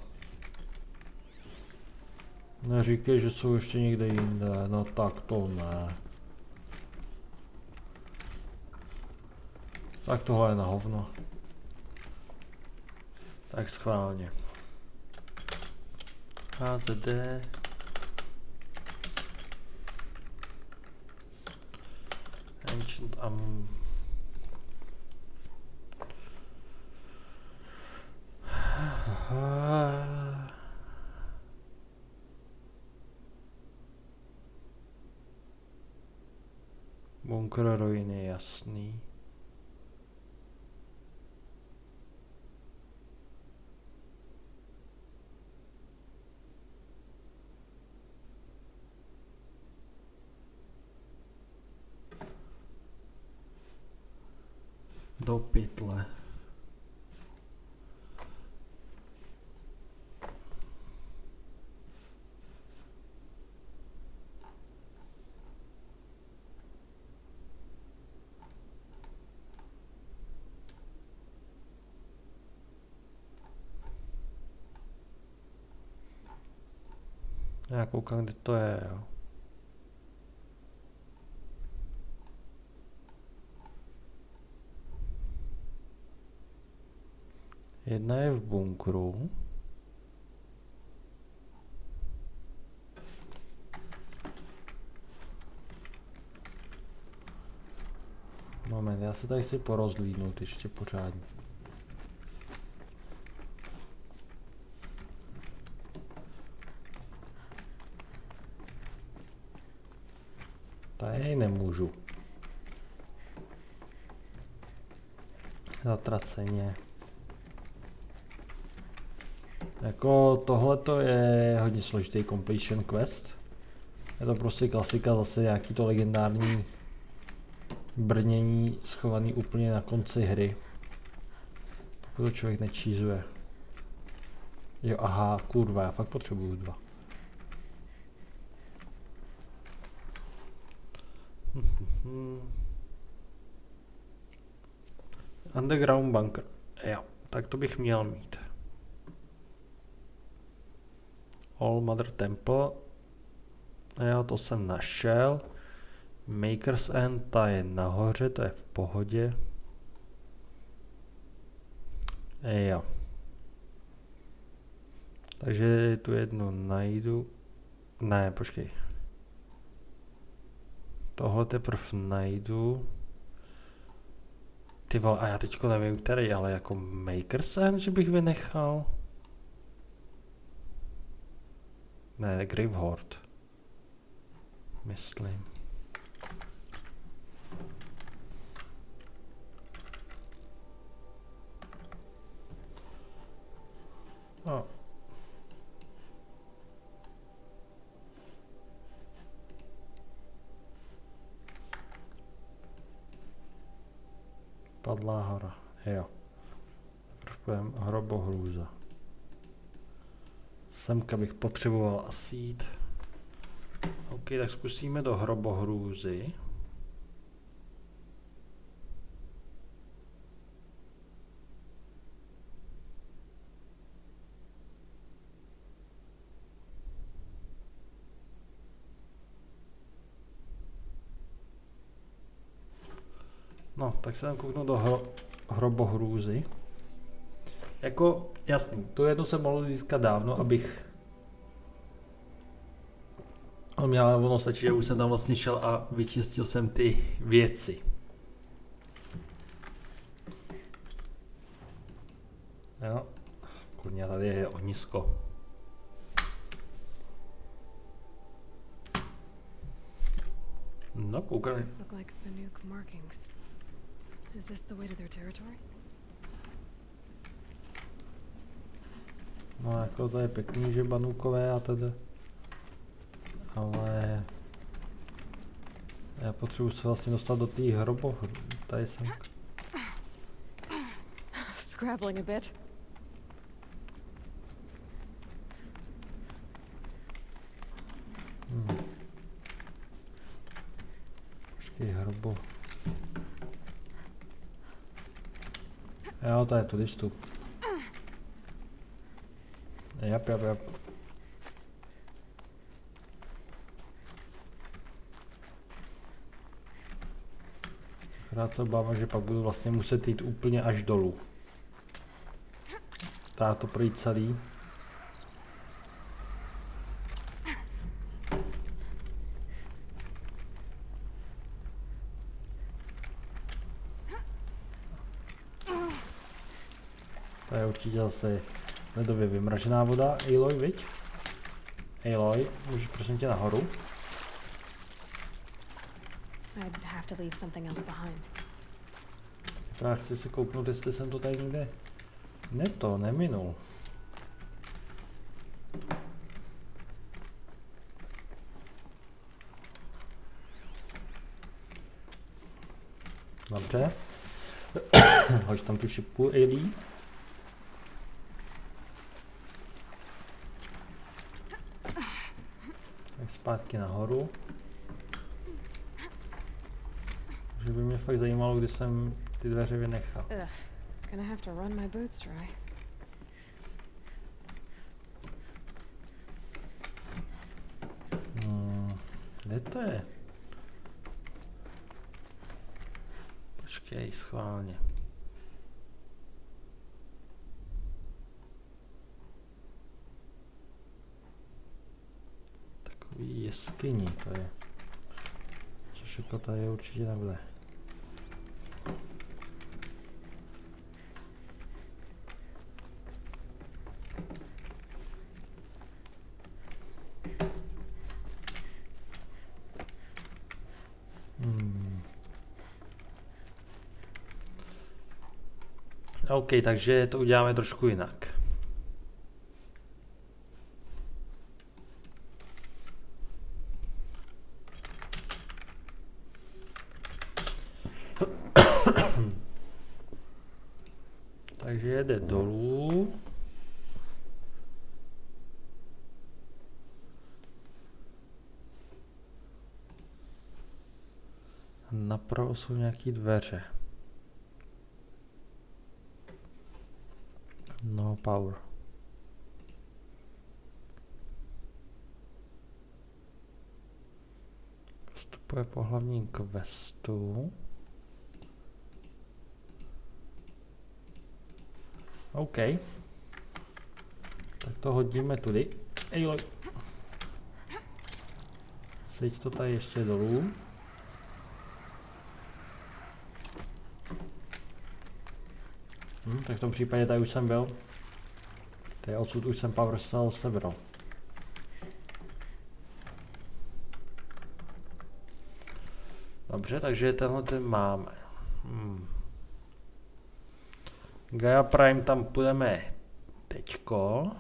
Neříkej, že jsou ještě někde jinde, no tak to ne. Tak tohle je na hovno. Tak schválně. HZD. Ancient Bunkr ruiny, jasný. do pytle. Já koukám, kde to je, jo. Jedna je v bunkru. Moment, já se tady chci porozlídnout ještě pořádně. Tady nemůžu. Zatraceně. Jako tohleto je hodně složitý completion quest. Je to prostě klasika, zase nějaký to legendární brnění schovaný úplně na konci hry. Pokud to člověk nečízuje. Jo, aha, kurva, já fakt potřebuju 2. Underground bunker. Jo, tak to bych měl mít. All Mother Temple. Jo, to jsem našel. Maker's End, ta je nahoře, to je v pohodě. Jo. Takže tu jednu najdu. Ne, počkej. Tohle teprve najdu. Ty vole, a já teďko nevím který, ale jako Maker's End, že bych vynechal. Ne, Gravehorde. Myslím. Oh. Padlá hora, jo. Půjdeme hrobohrůza. Semka bych potřeboval asi jít. OK, tak zkusíme do hrobohrůzy. No, tak se tam kouknu do hrobohrůzy. Jako, jasný, tu jednu jsem mohl získat dávno, abych... Ale ono stačí, že už jsem tam vlastně šel a vyčistil jsem ty věci. Jo, kurňa, tady je ohnisko. No, koukám. Is this the way to their territory? No jako to je pěkný, že banůkové a tedy. Ale já potřebuji se vlastně dostat do té hrobohry. Tady jsem. Scrabbling a bit. Počkej, hrobo. Jo, to je tudy vstup. Jap. Akorát se obávám, že pak budu vlastně muset jít úplně až dolů. Tá to projít celý. To je určitě zase ledově vymražená voda. Aloy, viď? Aloy, můžeš prosím tě nahoru? I'd have to leave something else behind. Právě chci se kouknout, jestli jsem to tady někde neminul. Dobře. Hoď tam tu šipku, Ellie. Tak zpátky nahoru. Že by mě fakt zajímalo, kdy jsem ty dveře vynechal. Gonna have to run my boots dry. Kde to je? Počkej, schválně. Takový jeskyní to je. Což jako tady určitě nebude. OK, takže to uděláme trošku jinak. Takže jede dolů. Napravo jsou nějaké dveře. No power. Postupuje po hlavním questu. OK. Tak to hodíme tudy. Ejloj. Seď to tady ještě dolů. Tak v tom případě tady už jsem byl. Tady odsud už jsem Power Cell sebral. Dobře, takže tenhle ten máme. Gaia Prime tam půjdeme teďko.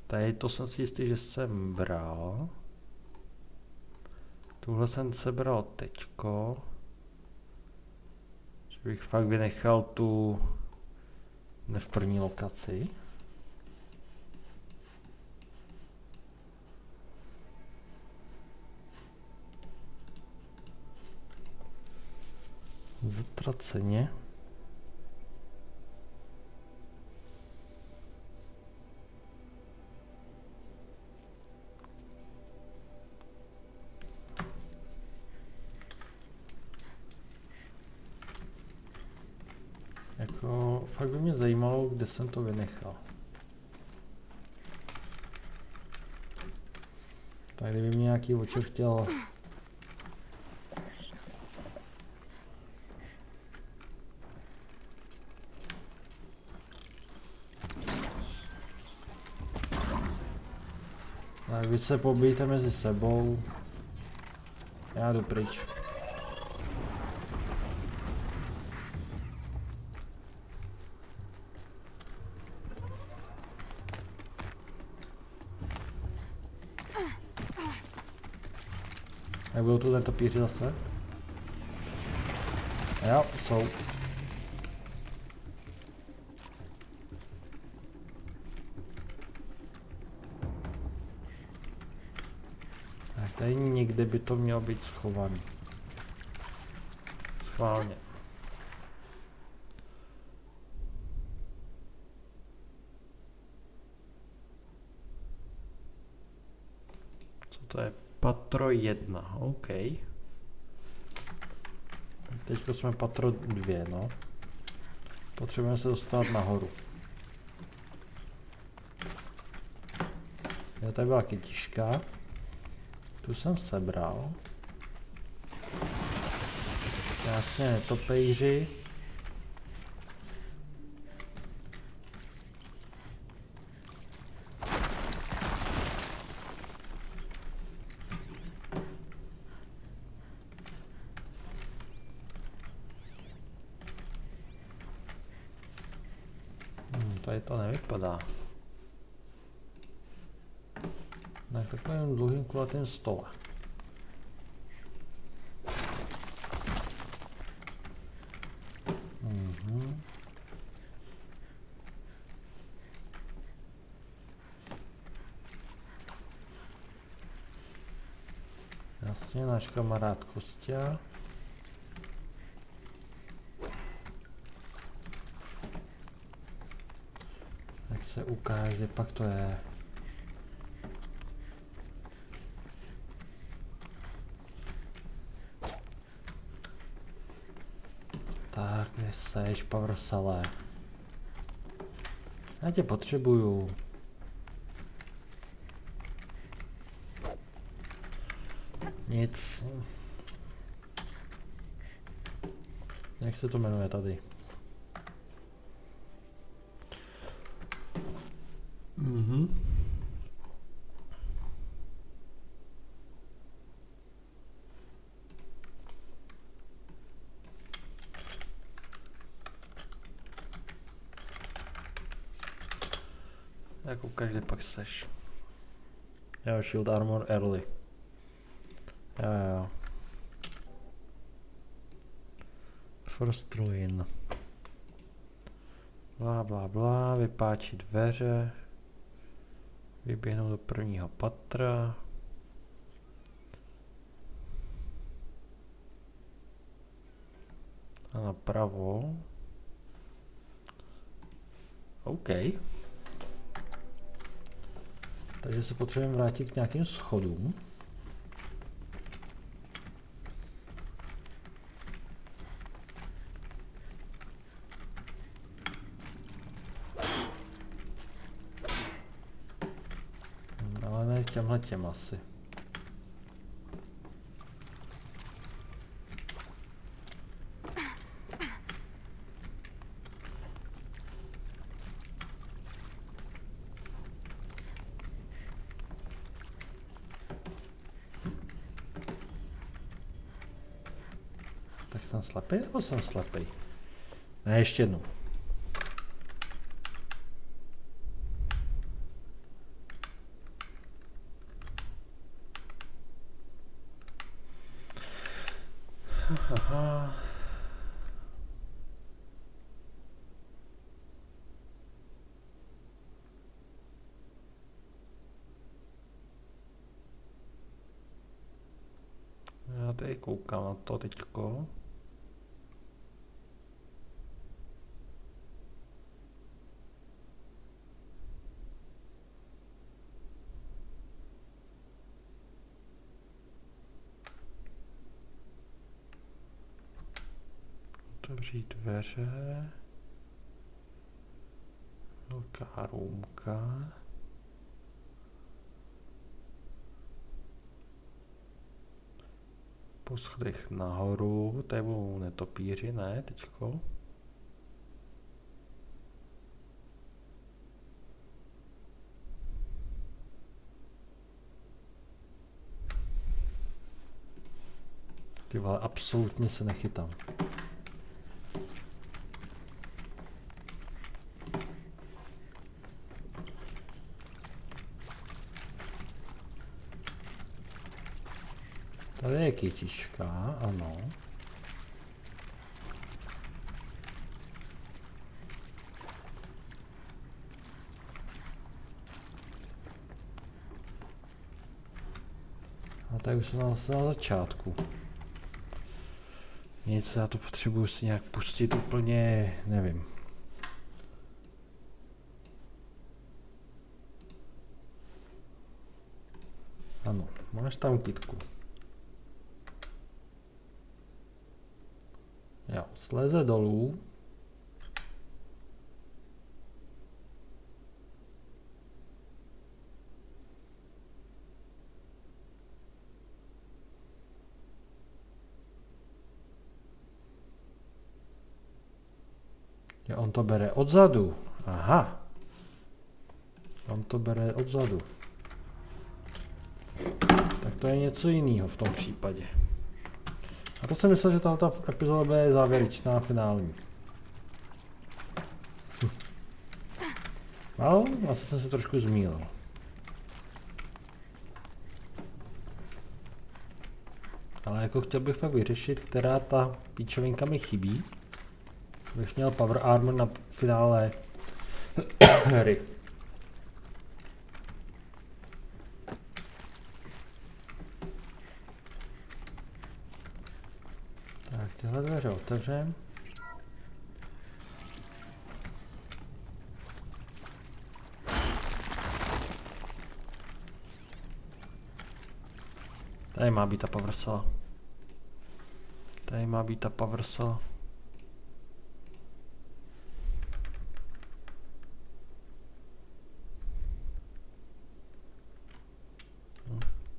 Tady to jsem si jistý, že jsem bral. Tuhle jsem sebral teďko. Že bych fakt vynechal tu ne v první lokaci. Zatraceně. Jako, fakt by mě zajímalo, kde jsem to vynechal. Tak kdyby mě nějaký očo chtěl... Tak vy se pobijte mezi sebou. Já jdu pryč. Jak budou tu netopíři zase? Jo, jsou. Tak tady někde by to mělo být schovaný. Schválně. Co to je? Patro 1, OK. Teďko jsme patro 2, no. Potřebujeme se dostat nahoru. Jo, tady byla kytička. Tu jsem sebral. Jasně, netopejři. Tady to nevypadá. Na takovém dlouhým kulatým stole. Jasně, náš kamarád Kostia. Jak se ukáže, pak to je. Tak, kde seš, Pavrsale? Já tě potřebuju. Nic. Jak se to jmenuje tady? Jak ukáž, kde pak seš. Jo, Shield Armor Early. Jo. First Ruin. Blá, vypáčí dveře. Vyběhnout do prvního patra. A napravo. OK. Takže se potřebujeme vrátit k nějakým schodům. Ale ne těmhletěm asi. Tak jsem slepý, nebo jsem slepý? Ne, ještě jednou. Aha. Já tady koukám na to teďko. Otevřít dveře. Velká růmka. Po schodech nahoru, tady budou netopíři, ne, teďko. Ty vole, absolutně se nechytám. Tady je kytička, ano. A tady už jsem zase na začátku. Nic, já to potřebuji si nějak pustit úplně, nevím. Ano, máš tam kytku. Jo, sleze dolů. Jo, on to bere odzadu. Aha. On to bere odzadu. Tak to je něco jiného v tom případě. A to jsem myslel, že tato epizoda bude závěrečná, finální. No, asi jsem se trošku zmýlil. Ale jako chtěl bych fakt vyřešit, která ta píčovinka mi chybí. Bych měl power armor na finále hry. Tyhle dveře otevřem. Tady má být ta power cell. Tady má být ta power cell.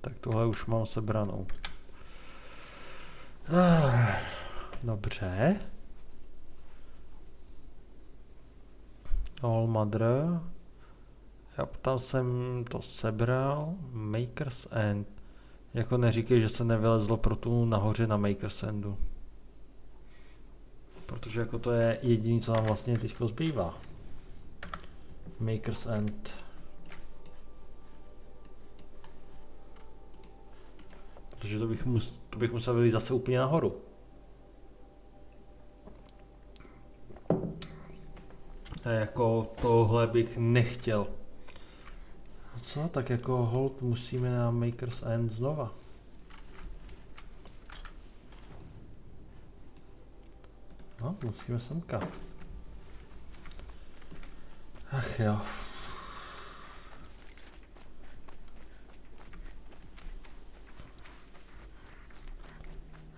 Tak tohle už mám sebranou. Dobře. All Mother. Já tam jsem to sebral. Maker's End. Jako neříkej, že se nevylezlo pro tu nahoře na Maker's Endu. Protože jako to je jediný, co nám vlastně teďko zbývá. Maker's End. Protože to bych musel vylít zase úplně nahoru. A jako tohle bych nechtěl. A co? Tak jako hold musíme na Maker's End znova. No, musíme semka. Ach jo.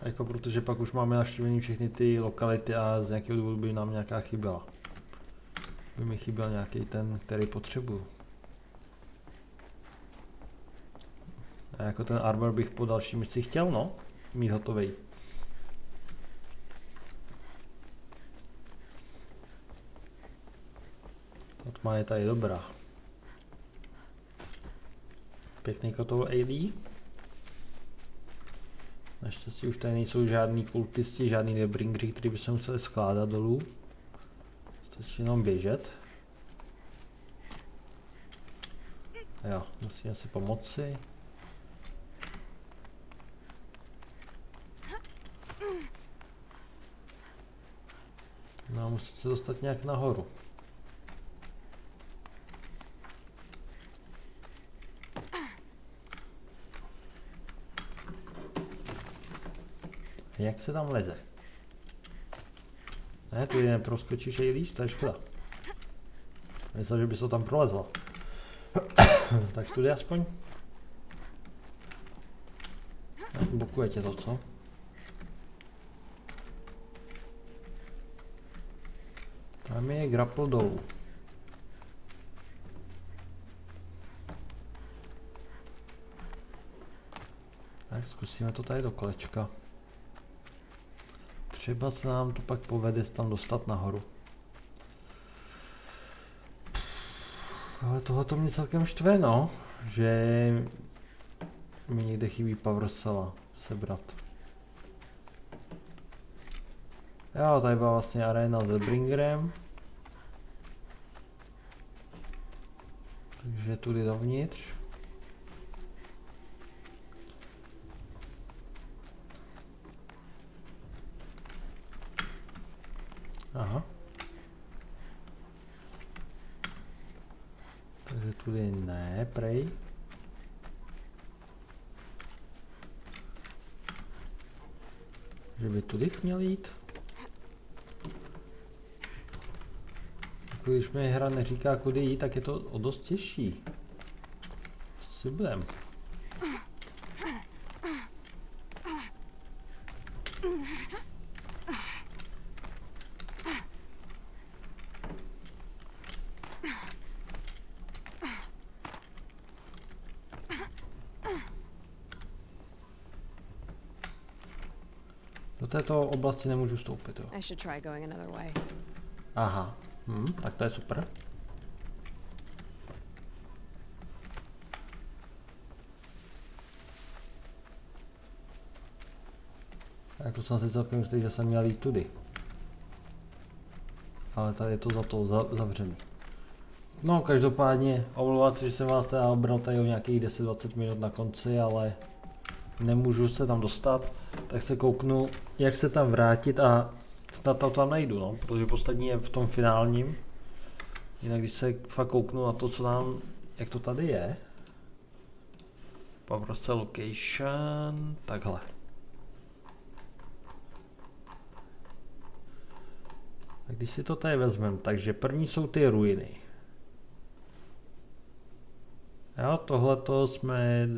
A jako protože pak už máme navštívený všechny ty lokality a z nějakého důvodu by nám nějaká chyběla. By mi chyběl nějaký ten, který potřebuju. A jako ten armor bych po další misi chtěl, no, mít hotovej. Tma je tady dobrá. Pěkný kotou AD. Naštěstí už tady nejsou žádný kultisti, žádný debringři, který by se museli skládat dolů. Stačí jenom běžet. Jo, musíme si pomoci. No, musím se dostat nějak nahoru. Jak se tam leze? Ne, tu neproskočíš i líš, to je škoda. Myslím, že bys to tam prolezla. Tak tudy aspoň. Blokuje tě to, co? Tam je grapple dolů. Tak zkusíme to tady do kolečka. Třeba se nám to pak povede tam dostat nahoru. Ale tohle to mě celkem štve, no, že mi někde chybí power cella sebrat. Jo, tady byla vlastně arena s Bringerem. Takže tudy dovnitř. Aha. Takže tudy ne, prej. Že by tudy měl jít. Když mi hra neříká, kudy jít, tak je to o dost těžší. Co si budem? Do této oblasti nemůžu vstoupit, jo. Aha, tak to je super. Tak to jsem si celkem jistý, že jsem měl jít tudy. Ale tady je to za to zavřený. No, každopádně, omlouvat se, že jsem vás teda obral tady o nějakých 10-20 minut na konci, ale nemůžu se tam dostat, tak se kouknu, jak se tam vrátit a snad to tam najdu, no, protože poslední je v tom finálním. Jinak když se fakt kouknu na to, co nám, jak to tady je. Power cell location, takhle. Když si to tady vezmeme, takže první jsou ty ruiny. Jo, tohleto jsme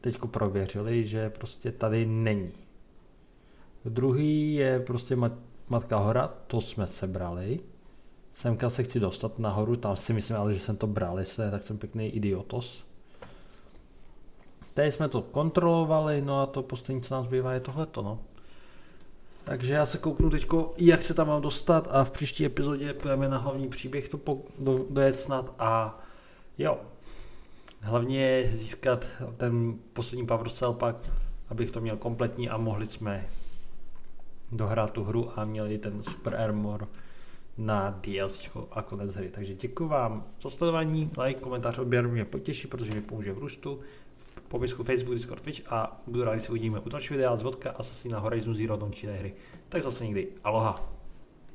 teďko prověřili, že prostě tady není. Druhý je prostě Matka hora, to jsme sebrali. Semka se chci dostat nahoru, tam si myslím ale, že jsem to bral, jestli ne, tak jsem pěkný idiotos. Tady jsme to kontrolovali, no a to poslední, co nám zbývá, je tohleto, no. Takže já se kouknu teďko, jak se tam mám dostat a v příští epizodě půjdeme na hlavní příběh to dojet snad a jo. Hlavně získat ten poslední Power Cell pak, abych to měl kompletní a mohli jsme dohrát tu hru a měli ten Super Armor na DLC a konec hry. Takže děkuji vám za sledování, like, komentář, odběr mě potěší, protože mi pomůže v růstu. V popisku Facebook, Discord, Twitch a budu rád, když se uvidíme u dalšího videa z vodka Assassina Horizon Zero Dawn hry. Tak zase někdy. Aloha.